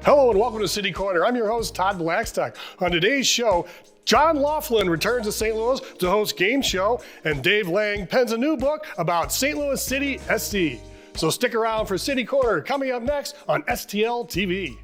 Hello and welcome to City Corner. I'm your host, Todd Blackstock. On today's show, John Laughlin returns to St. Louis to host Game Show, and Dave Lange pens a new book about St. Louis City SC. So stick around for City Corner coming up next on STL TV.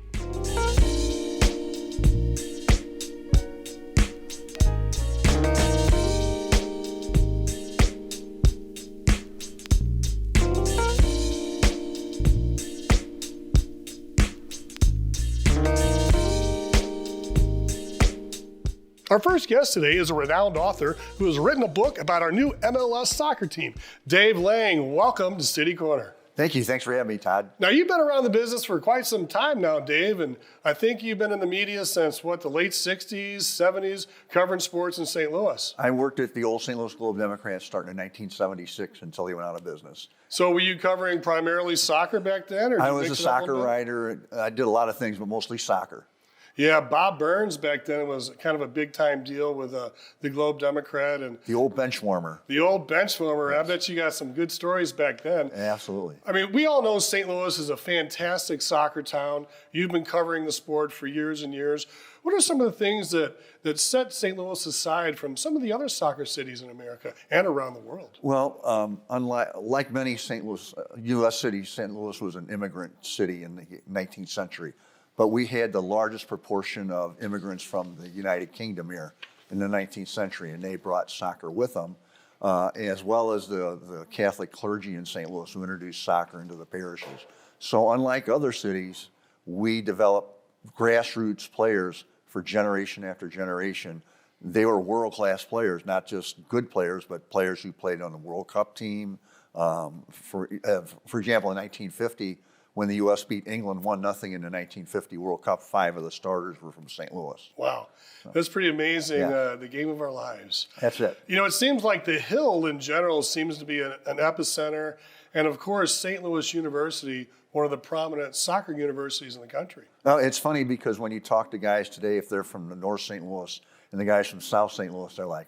Our first guest today is a renowned author who has written a book about our new MLS soccer team. Dave Lange, welcome to City Corner. Thank you. Thanks for having me, Todd. Now, you've been around the business for quite some time now, Dave, and I think you've been in the media since, the late 60s, 70s, covering sports in St. Louis. I worked at the old St. Louis Globe-Democrat starting in 1976 until they went out of business. So were you covering primarily soccer back then? Or I was a soccer writer. I did a lot of things, but mostly soccer. Yeah, Bob Burns back then was kind of a big-time deal with the Globe-Democrat. And the old bench warmer. The old bench warmer. Yes. I bet you got some good stories back then. Absolutely. I mean, we all know St. Louis is a fantastic soccer town. You've been covering the sport for years and years. What are some of the things that set St. Louis aside from some of the other soccer cities in America and around the world? Well, like many St. Louis, U.S. cities, St. Louis was an immigrant city in the 19th century. But we had the largest proportion of immigrants from the United Kingdom here in the 19th century, and they brought soccer with them, as well as the Catholic clergy in St. Louis who introduced soccer into the parishes. So unlike other cities, we developed grassroots players for generation after generation. They were world-class players, not just good players, but players who played on the World Cup team. For example, in 1950, when the U.S. beat England 1-0 in the 1950 World Cup, 5 of the starters were from St. Louis. Wow. That's pretty amazing, the game of our lives. That's it. You know, it seems like the Hill in general seems to be an epicenter. And, of course, St. Louis University, one of the prominent soccer universities in the country. Well, it's funny because when you talk to guys today, if they're from the North St. Louis and the guys from South St. Louis, they're like,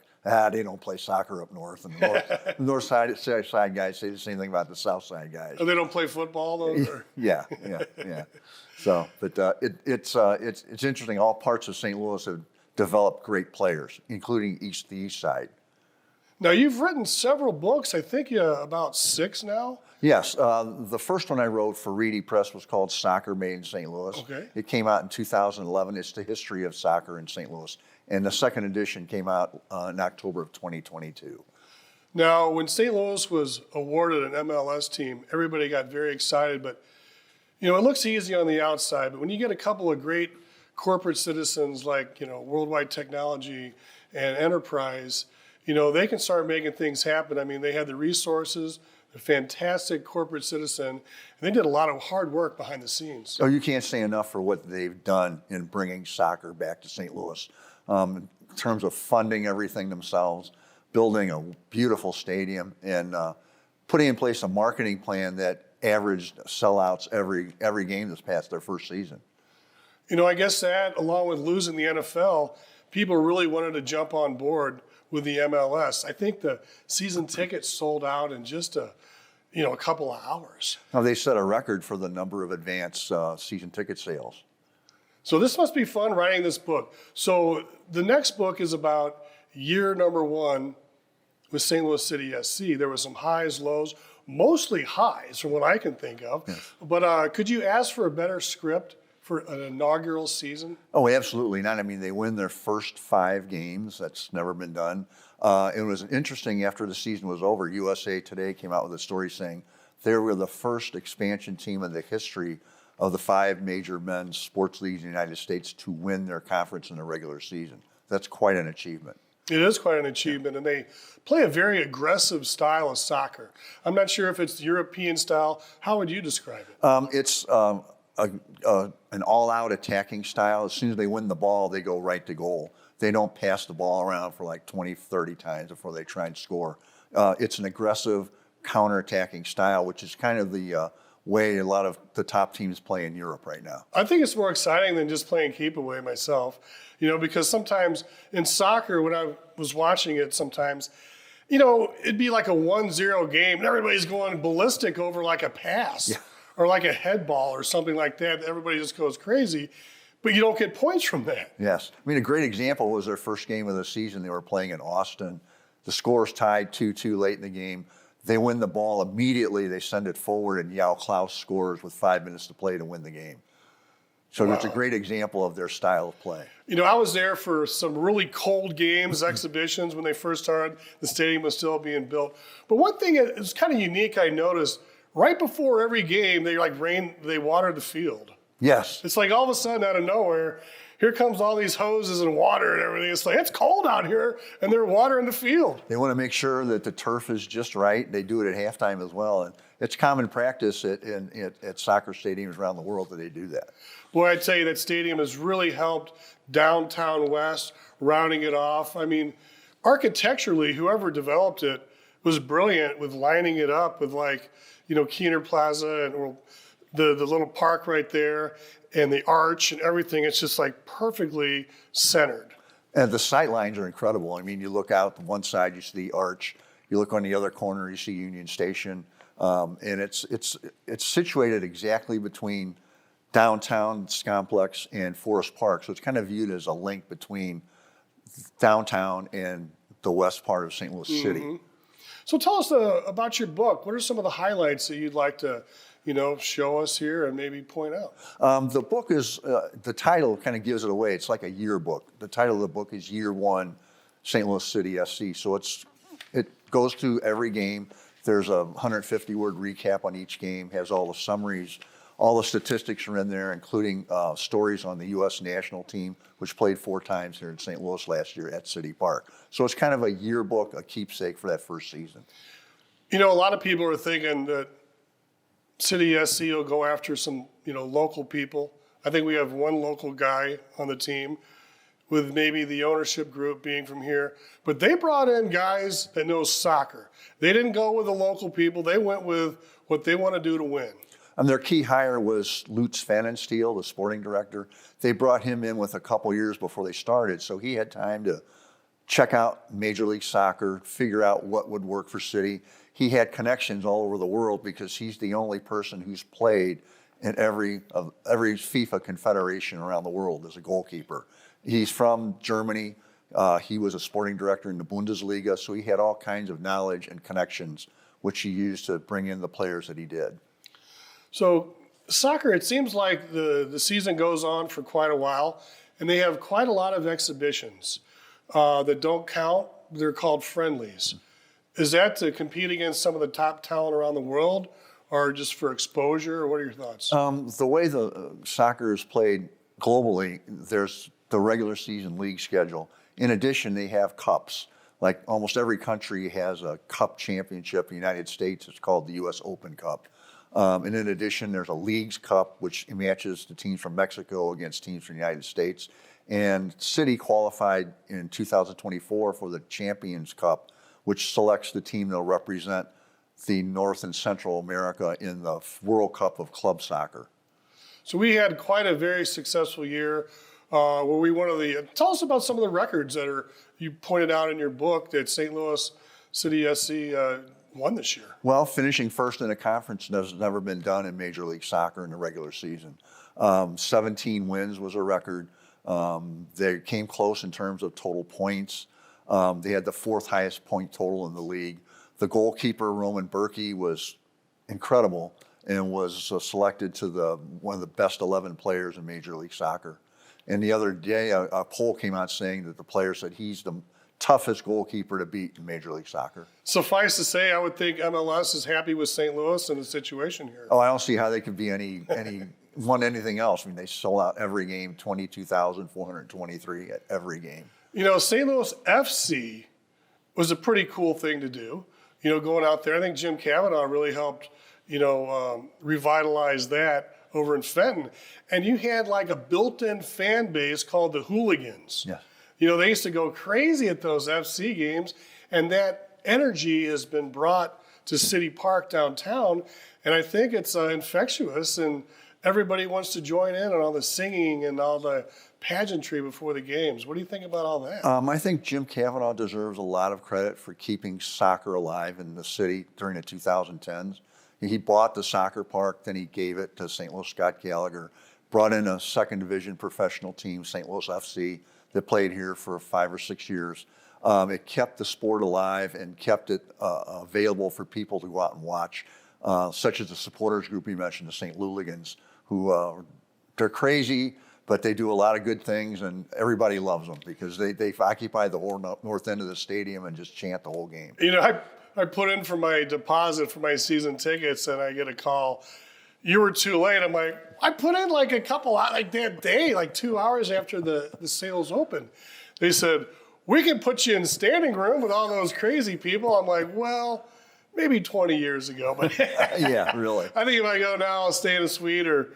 they don't play soccer up north. And the north side guys say the same thing about the south side guys. Oh, they don't play football, though? Or? Yeah. So, but it's interesting. All parts of St. Louis have developed great players, including the east side. Now, you've written several books. I think about 6 now. Yes. The first one I wrote for Reedy Press was called Soccer Made in St. Louis. Okay. It came out in 2011. It's the history of soccer in St. Louis. And the second edition came out in October of 2022. Now, when St. Louis was awarded an MLS team, everybody got very excited. But, it looks easy on the outside. But when you get a couple of great corporate citizens like, Worldwide Technology and Enterprise, they can start making things happen. I mean, they had the resources, a fantastic corporate citizen, and they did a lot of hard work behind the scenes. Oh, you can't say enough for what they've done in bringing soccer back to St. Louis. In terms of funding everything themselves, building a beautiful stadium, and putting in place a marketing plan that averaged sellouts every game this past their first season. I guess that, along with losing the NFL, people really wanted to jump on board with the MLS. I think the season tickets sold out in just a couple of hours. Now, they set a record for the number of advance season ticket sales. So this must be fun writing this book. So the next book is about year number 1 with St. Louis City SC. There were some highs, lows, mostly highs from what I can think of. Yes. But could you ask for a better script for an inaugural season? Oh, absolutely not. I mean, they win their first 5 games. That's never been done. It was interesting after the season was over. USA Today came out with a story saying they were the first expansion team in the history of the 5 major men's sports leagues in the United States to win their conference in the regular season. That's quite an achievement. It is quite an achievement, and they play a very aggressive style of soccer. I'm not sure if it's the European style. How would you describe it? It's an all-out attacking style. As soon as they win the ball, they go right to goal. They don't pass the ball around for like 20, 30 times before they try and score. It's an aggressive counter-attacking style, which is kind of the way a lot of the top teams play in Europe right now. I think it's more exciting than just playing keep away myself, because sometimes in soccer, when I was watching it sometimes, it'd be like a 1-0 game and everybody's going ballistic over like a pass. Yeah. or like a head ball or something like that. Everybody just goes crazy, but you don't get points from that. Yes. I mean, a great example was their first game of the season. They were playing in Austin. The score's tied 2-2 late in the game. They win the ball immediately. They send it forward, and Yao Klaus scores with 5 minutes to play to win the game. So It's a great example of their style of play. You know, I was there for some really cold games, exhibitions when they first started. The stadium was still being built. But one thing that is kind of unique I noticed, right before every game, they watered the field. Yes. It's like all of a sudden out of nowhere, here comes all these hoses and water and everything. It's like, it's cold out here, and they're watering the field. They want to make sure that the turf is just right. They do it at halftime as well. And it's common practice at soccer stadiums around the world that they do that. Boy, I'd tell you that stadium has really helped downtown West, rounding it off. I mean, architecturally, whoever developed it was brilliant with lining it up with Keener Plaza and the little park right there and the arch and everything. It's just like perfectly centered. And the sight lines are incredible. I mean, you look out the one side, you see the arch. You look on the other corner, you see Union Station. And it's situated exactly between downtown complex and Forest Park. So it's kind of viewed as a link between downtown and the west part of St. Louis City. So tell us about your book. What are some of the highlights that you'd like to, show us here and maybe point out? The book is, the title kind of gives it away. It's like a yearbook. The title of the book is Year One, St. Louis City SC. So it goes through every game. There's a 150-word recap on each game, has all the summaries. All the statistics are in there, including stories on the U.S. national team, which played 4 times here in St. Louis last year at City Park. So it's kind of a yearbook, a keepsake for that first season. You know, a lot of people are thinking that City SC will go after some, local people. I think we have one local guy on the team, with maybe the ownership group being from here. But they brought in guys that know soccer. They didn't go with the local people. They went with what they want to do to win. And their key hire was Lutz Pfannenstiel, the sporting director. They brought him in with a couple years before they started, so he had time to check out Major League Soccer, figure out what would work for City. He had connections all over the world because he's the only person who's played in every FIFA confederation around the world as a goalkeeper. He's from Germany. He was a sporting director in the Bundesliga, so he had all kinds of knowledge and connections, which he used to bring in the players that he did. So soccer, it seems like the season goes on for quite a while, and they have quite a lot of exhibitions that don't count. They're called friendlies. Is that to compete against some of the top talent around the world, or just for exposure, or what are your thoughts? The way the soccer is played globally, there's the regular season league schedule. In addition, they have cups. Like almost every country has a cup championship. In the United States, it's called the U.S. Open Cup. And in addition, there's a Leagues Cup, which matches the teams from Mexico against teams from the United States. And City qualified in 2024 for the Champions Cup, which selects the team that will represent the North and Central America in the World Cup of club soccer. So we had quite a very successful year. Were we one of the? Tell us about some of the records that you pointed out in your book that St. Louis City SC won this year. Well, finishing first in a conference has never been done in Major League Soccer in the regular season. 17 wins was a record. They came close in terms of total points. They had the 4th highest point total in the league. The goalkeeper, Roman Berkey, was incredible and was selected to one of the best 11 players in Major League Soccer. And the other day, a poll came out saying that the player said he's the toughest goalkeeper to beat in Major League Soccer. Suffice to say, I would think MLS is happy with St. Louis and the situation here. Oh, I don't see how they could be won anything else. I mean, they sold out every game, 22,423 at every game. St. Louis FC was a pretty cool thing to do. Going out there, I think Jim Cavanaugh really helped, revitalize that over in Fenton. And you had like a built-in fan base called the Hooligans. Yeah. They used to go crazy at those FC games, and that energy has been brought to City Park downtown, and I think it's infectious, and everybody wants to join in on all the singing and all the pageantry before the games. What do you think about all that? I think Jim Cavanaugh deserves a lot of credit for keeping soccer alive in the city during the 2010s. He bought the soccer park, then he gave it to St. Louis Scott Gallagher, brought in a second division professional team, St. Louis FC, that played here for 5 or 6 years. It kept the sport alive and kept it available for people to go out and watch, such as the supporters group you mentioned, the St. Louligans, who they're crazy, but they do a lot of good things, and everybody loves them because they occupy the whole north end of the stadium and just chant the whole game. You know, I put in for my deposit for my season tickets, and I get a call. You were too late. I'm like, I put in like a couple, like that day, like 2 hours after the sales opened. They said, we can put you in standing room with all those crazy people. I'm like, well, maybe 20 years ago, but Yeah, really. I think if I go now, I'll stay in a suite or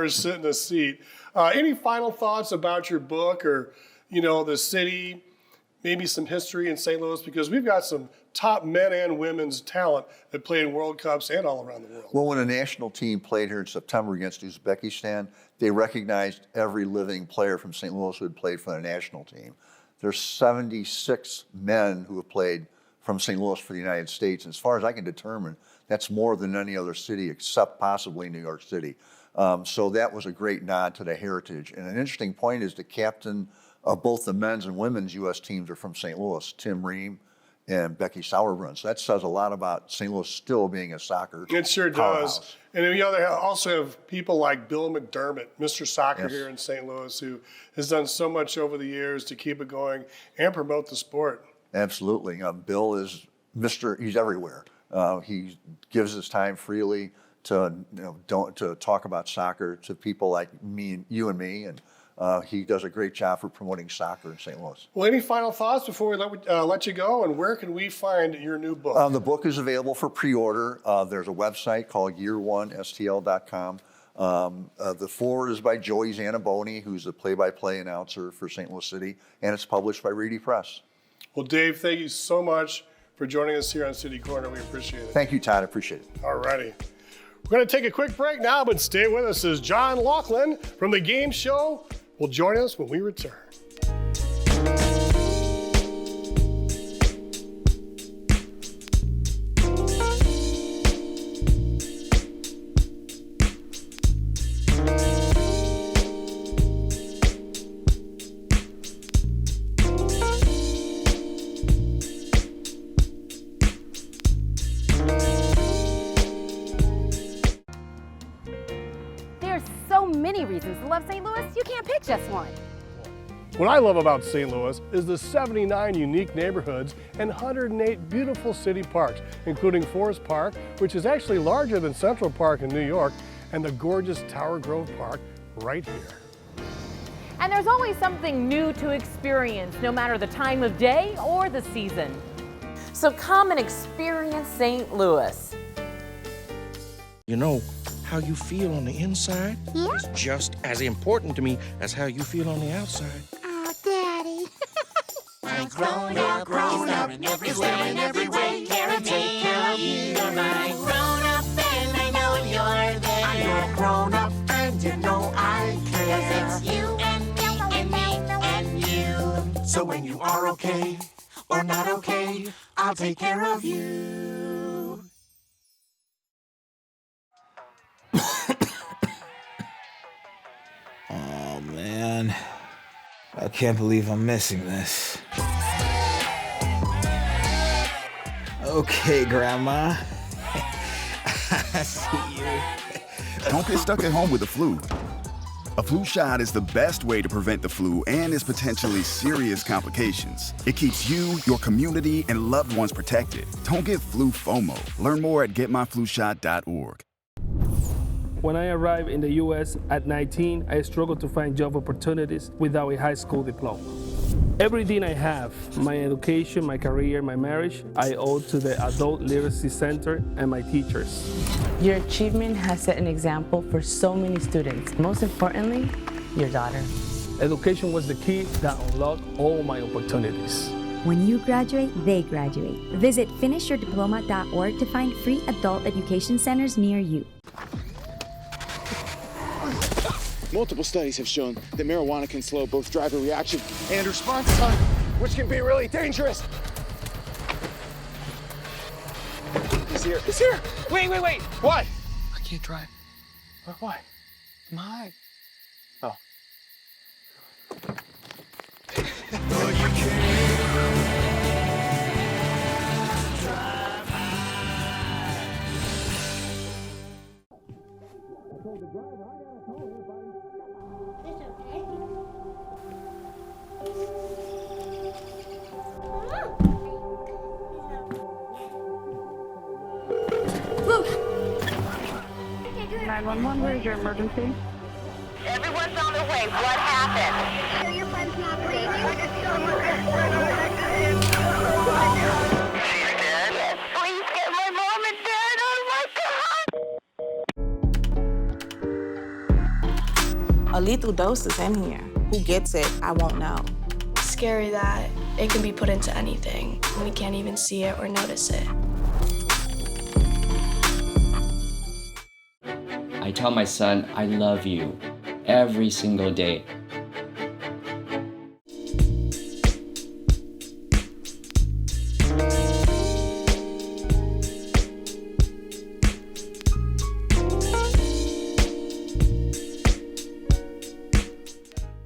sit in a seat. Any final thoughts about your book or, you know, the city, maybe some history in St. Louis? Because we've got some top men and women's talent that play in World Cups and all around the world. Well, when a national team played here in September against Uzbekistan, they recognized every living player from St. Louis who had played for the national team. There's 76 men who have played from St. Louis for the United States. And as far as I can determine, that's more than any other city except possibly New York City. So that was a great nod to the heritage. And an interesting point is the captain of both the men's and women's U.S. teams are from St. Louis, Tim Ream and Becky Sauerbrunn. So that says a lot about St. Louis still being a soccer It sure powerhouse. does. And we also have people like Bill McDermott, Mr. Soccer Yes. here in St. Louis, who has done so much over the years to keep it going and promote the sport. Absolutely. Bill is he's everywhere. He gives his time freely to to talk about soccer to people like you and me, and he does a great job for promoting soccer in St. Louis. Well, any final thoughts before we let you go? And where can we find your new book? The book is available for pre-order. There's a website called year1stl.com. The foreword is by Joey Zanaboni, who's the play-by-play announcer for St. Louis City, and it's published by Reedy Press. Well, Dave, thank you so much for joining us here on City Corner. We appreciate it. Thank you, Todd. I appreciate it. All righty. We're going to take a quick break now, but stay with us as John Laughlin from The Game Show will join us when we return. Many reasons to love St. Louis, you can't pick just one. What I love about St. Louis is the 79 unique neighborhoods and 108 beautiful city parks, including Forest Park, which is actually larger than Central Park in New York, and the gorgeous Tower Grove Park right here. And there's always something new to experience, no matter the time of day or the season. So come and experience St. Louis. You know, how you feel on the inside is just as important to me as how you feel on the outside. Oh, Daddy. I'm grown up in every way, care and take care of you. You're my grown up and I know you're there. I'm a grown up and you know I care. 'Cause it's you and me and me and you. So when you are okay or not okay, I'll take care of you. Oh man, I can't believe I'm missing this. Okay, Grandma. I see you. Don't get stuck at home with the flu. A flu shot is the best way to prevent the flu and its potentially serious complications. It keeps you, your community, and loved ones protected. Don't get flu FOMO. Learn more at getmyflushot.org. When I arrived in the U.S. at 19, I struggled to find job opportunities without a high school diploma. Everything I have, my education, my career, my marriage, I owe to the Adult Literacy Center and my teachers. Your achievement has set an example for so many students. Most importantly, your daughter. Education was the key that unlocked all my opportunities. When you graduate, they graduate. Visit finishyourdiploma.org to find free adult education centers near you. Multiple studies have shown that marijuana can slow both driver reaction and response time, which can be really dangerous. He's here. He's here. Wait. What? I can't drive. Why? My. Oh. Where's your emergency? Everyone's on their way. What happened? Your friend's not breathing. She's dead? Please get my mom and dad. Oh my God. A lethal dose is in here. Who gets it, I won't know. Scary that it can be put into anything and we can't even see it or notice it. I tell my son, I love you every single day.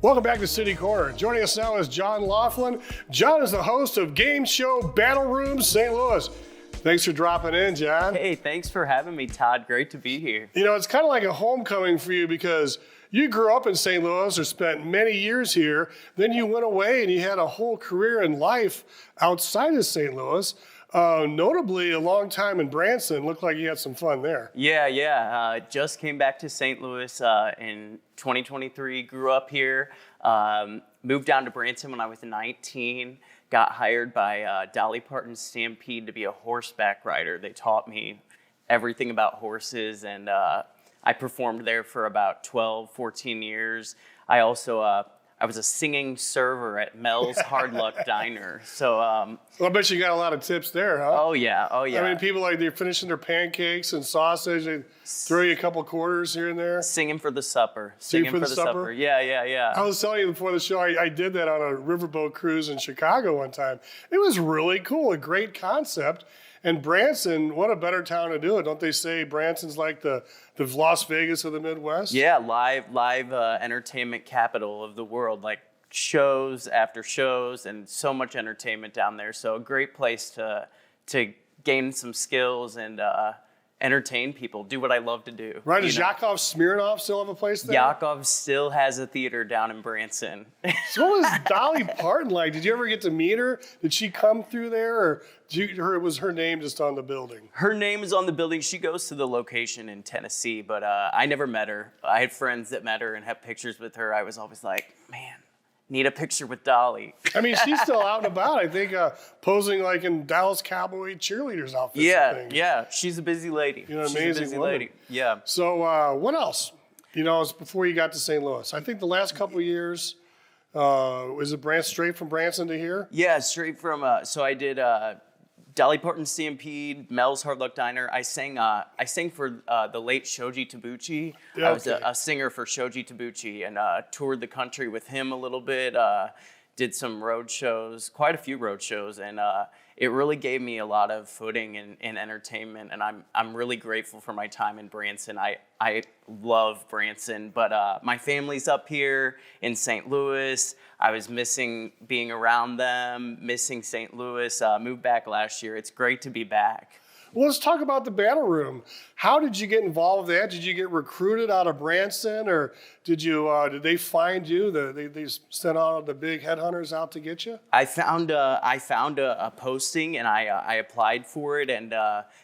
Welcome back to City Corner. Joining us now is John Laughlin. John is the host of Game Show Battle Rooms St. Louis. Thanks for dropping in, John. Hey, thanks for having me, Todd. Great to be here. You know, it's kind of like a homecoming for you because you grew up in St. Louis or spent many years here. Then you went away and you had a whole career in life outside of St. Louis. Notably, a long time in Branson. Looked like you had some fun there. Yeah. Just came back to St. Louis in 2023. Grew up here. Moved down to Branson when I was 19. Got hired by Dolly Parton Stampede to be a horseback rider. They taught me everything about horses, and I performed there for about 12, 14 years. I also I was a singing server at Mel's Hard Luck Diner. So I bet you got a lot of tips there, huh? Oh yeah. I mean, people like they're finishing their pancakes and sausage. They throw you a couple quarters here and there. Singing for the supper. Singing for the supper. Yeah. I was telling you before the show, I did that on a riverboat cruise in Chicago one time. It was really cool, a great concept. And Branson, what a better town to do it. Don't they say Branson's like the Las Vegas of the Midwest? Yeah, live entertainment capital of the world, like shows after shows and so much entertainment down there. So a great place to gain some skills and entertain people, do what I love to do. Right, does Yakov Smirnoff still have a place there? Yakov still has a theater down in Branson. So what was Dolly Parton like? Did you ever get to meet her? Did she come through there, or was her name just on the building? Her name is on the building. She goes to the location in Tennessee, but I never met her. I had friends that met her and have pictures with her. I was always like, man, need a picture with Dolly. I mean, she's still out and about, I think, posing like in Dallas Cowboy cheerleaders outfits. Yeah, she's a busy lady. You know, she's amazing a busy woman. lady. Yeah. So what else? You know, it's before you got to St. Louis. I think the last couple of years, was it straight from Branson to here? Yeah, straight from, so I did Dolly Parton Stampede, Mel's Hard Luck Diner. I sang for the late Shoji Tabuchi. Yeah, I was a singer for Shoji Tabuchi and toured the country with him a little bit. Did some road shows, quite a few road shows, and it really gave me a lot of footing in entertainment. And I'm really grateful for my time in Branson. I love Branson, but my family's up here in St. Louis. I was missing being around them, missing St. Louis. Moved back last year. It's great to be back. Well, let's talk about the Battle Room. How did you get involved with that? Did you get recruited out of Branson, or did they find you? They sent out the big headhunters out to get you? I found a posting and I applied for it, and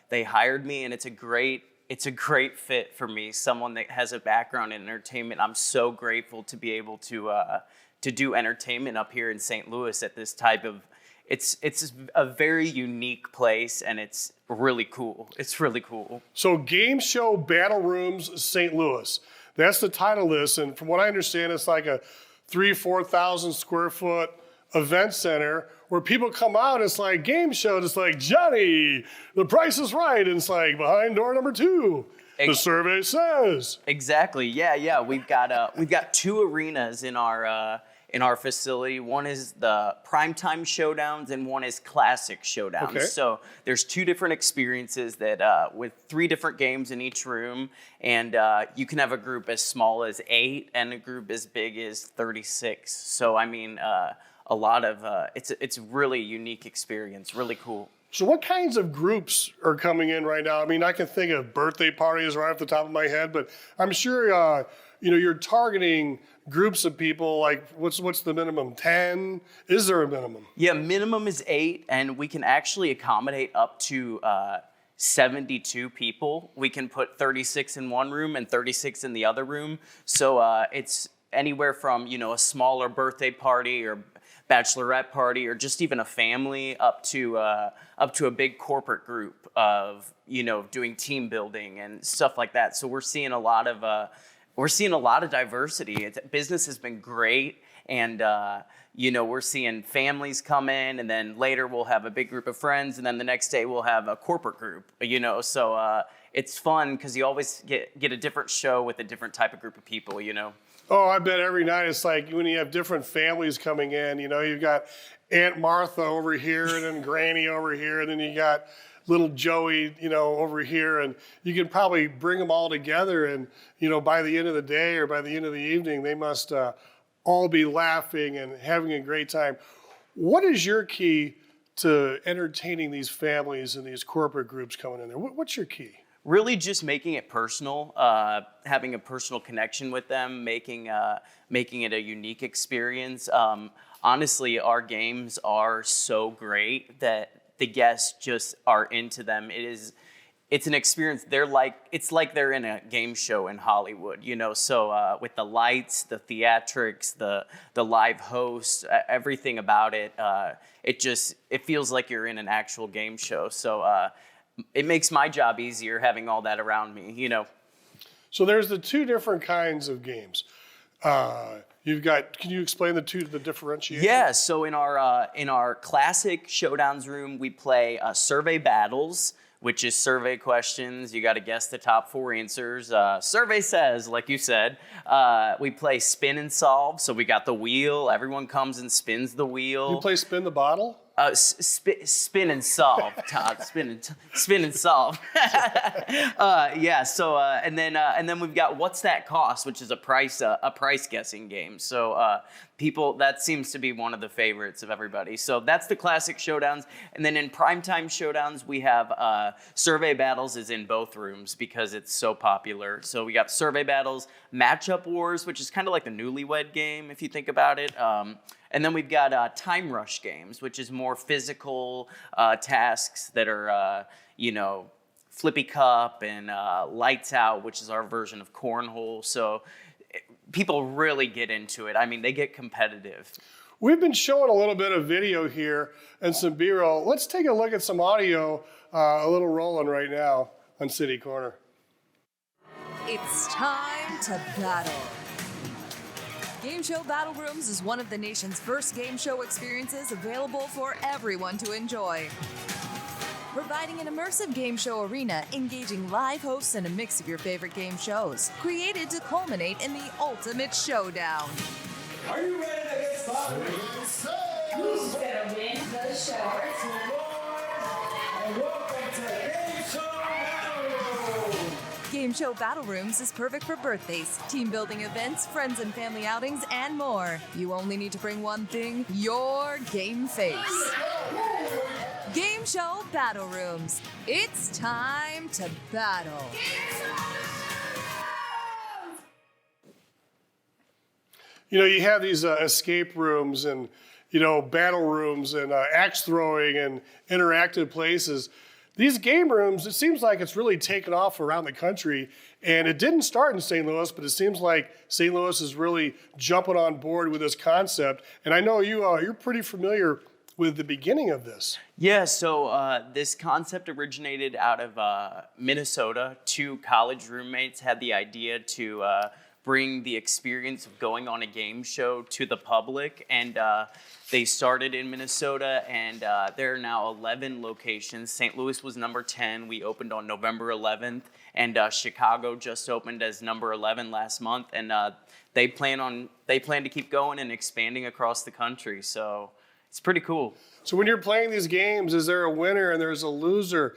they hired me, and it's a great fit for me. Someone that has a background in entertainment. I'm so grateful to be able to do entertainment up here in St. Louis at this type of. It's a very unique place, and it's really cool. It's really cool. So Game Show Battle Rooms St. Louis. That's the title of this. And from what I understand, it's like a 4,000 square foot event center where people come out. It's like game show. It's like, Johnny, the price is right. And it's like behind door number 2. The survey says. Exactly. Yeah. We've got 2 arenas in our in our facility. One is the primetime showdowns and one is classic showdowns. Okay. So there's 2 different experiences that with 3 different games in each room, and you can have a group as small as 8 and a group as big as 36. So I mean, a lot of it's really unique experience, really cool. So what kinds of groups are coming in right now? I mean, I can think of birthday parties right off the top of my head, but I'm sure you're targeting groups of people. Like, what's the minimum? 10? Is there a minimum? Yeah, minimum is 8, and we can actually accommodate up to 72 people. We can put 36 in one room and 36 in the other room. So it's anywhere from a smaller birthday party or bachelorette party, or just even a family, up to a big corporate group of doing team building and stuff like that. So we're seeing a lot of diversity. Business has been great, and we're seeing families come in, and then later we'll have a big group of friends, and then the next day we'll have a corporate group. So it's fun because you always get a different show with a different type of group of people. Oh, I bet every night it's like when you have different families coming in, you've got Aunt Martha over here and then Granny over here, and then you got little Joey, over here, and you can probably bring them all together, and, by the end of the day or by the end of the evening, they must all be laughing and having a great time. What is your key to entertaining these families and these corporate groups coming in there? What's your key? Really just making it personal, having a personal connection with them, making it a unique experience. Honestly, our games are so great that the guests just are into them. It's an experience. It's like they're in a game show in Hollywood, So with the lights, the theatrics, the live hosts, everything about it, it feels like you're in an actual game show. So it makes my job easier having all that around me, So there's the 2 different kinds of games. Can you explain the differentiation? Yeah, so in our classic showdowns room, we play survey battles, which is survey questions. You got to guess the top 4 answers. Survey says, like you said. We play spin and solve. So we got the wheel. Everyone comes and spins the wheel. You play spin the bottle? Spin and solve, Todd. Spin and solve. Yeah. So and then we've got what's that cost, which is a price guessing game. So that seems to be one of the favorites of everybody. So that's the classic showdowns. And then in primetime showdowns, we have survey battles is in both rooms because it's so popular. So we got survey battles, matchup wars, which is kind of like the Newlywed Game if you think about it. And then we've got time rush games, which is more physical tasks that are, flippy cup and lights out, which is our version of cornhole. So people really get into it. I mean, they get competitive. We've been showing a little bit of video here and some B-roll. Let's take a look at some audio, a little rolling right now on City Corner. It's time to battle. Game Show Battle Rooms is one of the nation's first game show experiences available for everyone to enjoy. Providing an immersive game show arena, engaging live hosts and a mix of your favorite game shows, created to culminate in the ultimate showdown. Are you ready to get started? Who's gonna win the show? And welcome to Game Show Battle Room. Game Show Battle Rooms is perfect for birthdays, team building events, friends and family outings, and more. You only need to bring one thing, your game face. Game Show Battle Rooms. It's time to battle. You have these escape rooms and, battle rooms and axe throwing and interactive places. These game rooms, it seems like it's really taken off around the country. And it didn't start in St. Louis, but it seems like St. Louis is really jumping on board with this concept. And I know you're pretty familiar with the beginning of this. Yeah, so this concept originated out of Minnesota. 2 college roommates had the idea to bring the experience of going on a game show to the public. And they started in Minnesota, and there are now 11 locations. St. Louis was number 10. We opened on November 11th, and Chicago just opened as number 11 last month. And they plan to keep going and expanding across the country. So it's pretty cool. So when you're playing these games, is there a winner and there's a loser?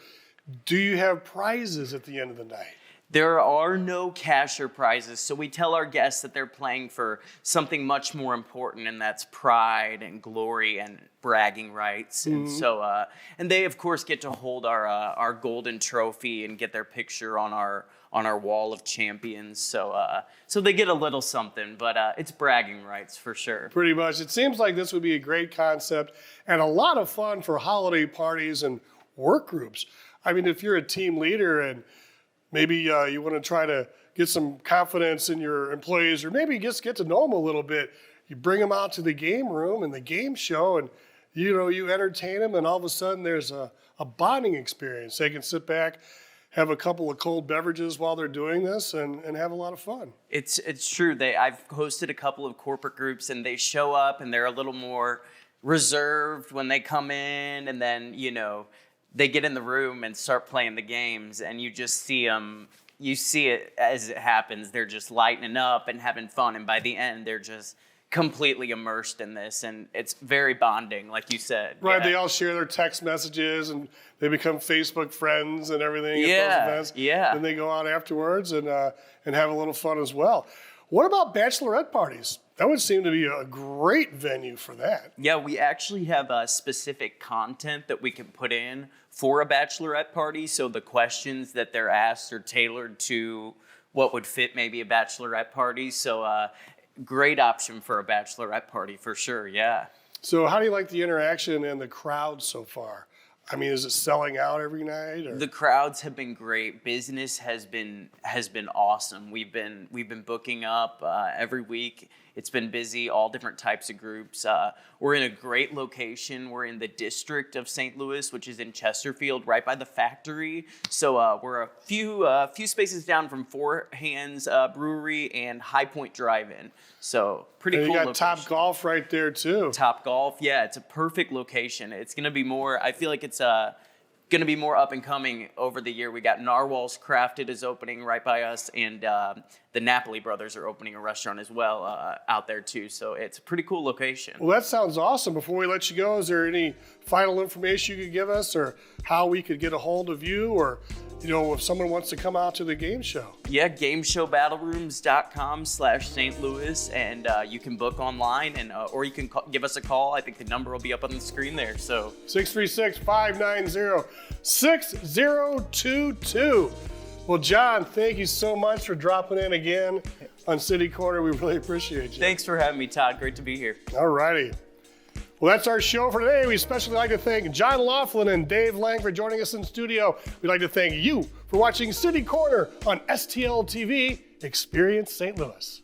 Do you have prizes at the end of the night? There are no cash or prizes, so we tell our guests that they're playing for something much more important, and that's pride and glory and bragging rights. And so, and they of course get to hold our golden trophy and get their picture on our wall of champions. So, so they get a little something, but it's bragging rights for sure. Pretty much. It seems like this would be a great concept and a lot of fun for holiday parties and work groups. I mean, if you're a team leader and maybe you want to try to get some confidence in your employees, or maybe just get to know them a little bit. You bring them out to the game room and the game show, and you entertain them, and all of a sudden there's a bonding experience. They can sit back, have a couple of cold beverages while they're doing this, and have a lot of fun. It's true. I've hosted a couple of corporate groups, and they show up and they're a little more reserved when they come in, and then they get in the room and start playing the games, and you just see them. You see it as it happens. They're just lightening up and having fun, and by the end, they're just completely immersed in this, and it's very bonding, like you said. Right, Yeah. they all share their text messages, and they become Facebook friends and everything at those events. Yeah. Then they go out afterwards and have a little fun as well. What about bachelorette parties? That would seem to be a great venue for that. Yeah, we actually have specific content that we can put in for a bachelorette party. So the questions that they're asked are tailored to what would fit maybe a bachelorette party. So great option for a bachelorette party for sure, yeah. So how do you like the interaction and the crowd so far? I mean, is it selling out every night? Or? The crowds have been great. Business has been awesome. We've been booking up every week. It's been busy, all different types of groups. We're in a great location. We're in the district of St. Louis, which is in Chesterfield, right by the factory. So we're a few spaces down from Four Hands Brewery and High Point Drive-In. So pretty cool. You got location. Top Golf right there too. Top Golf, yeah, it's a perfect location. It's gonna be more. I feel like it's going to be more up and coming over the year. We got Narwhal's Crafted is opening right by us, and the Napoli brothers are opening a restaurant as well out there too. So it's a pretty cool location. Well, that sounds awesome. Before we let you go, is there any final information you could give us, or how we could get a hold of you, or if someone wants to come out to the game show? Yeah, gameshowbattlerooms.com/St. Louis, and you can book online, and or you can give us a call. I think the number will be up on the screen there. So 636-590-6022. Well, John, thank you so much for dropping in again on City Corner. We really appreciate you. Thanks for having me, Todd. Great to be here. All righty. Well, that's our show for today. We especially like to thank John Laughlin and Dave Lange for joining us in studio. We'd like to thank you for watching City Corner on STL TV. Experience St. Louis.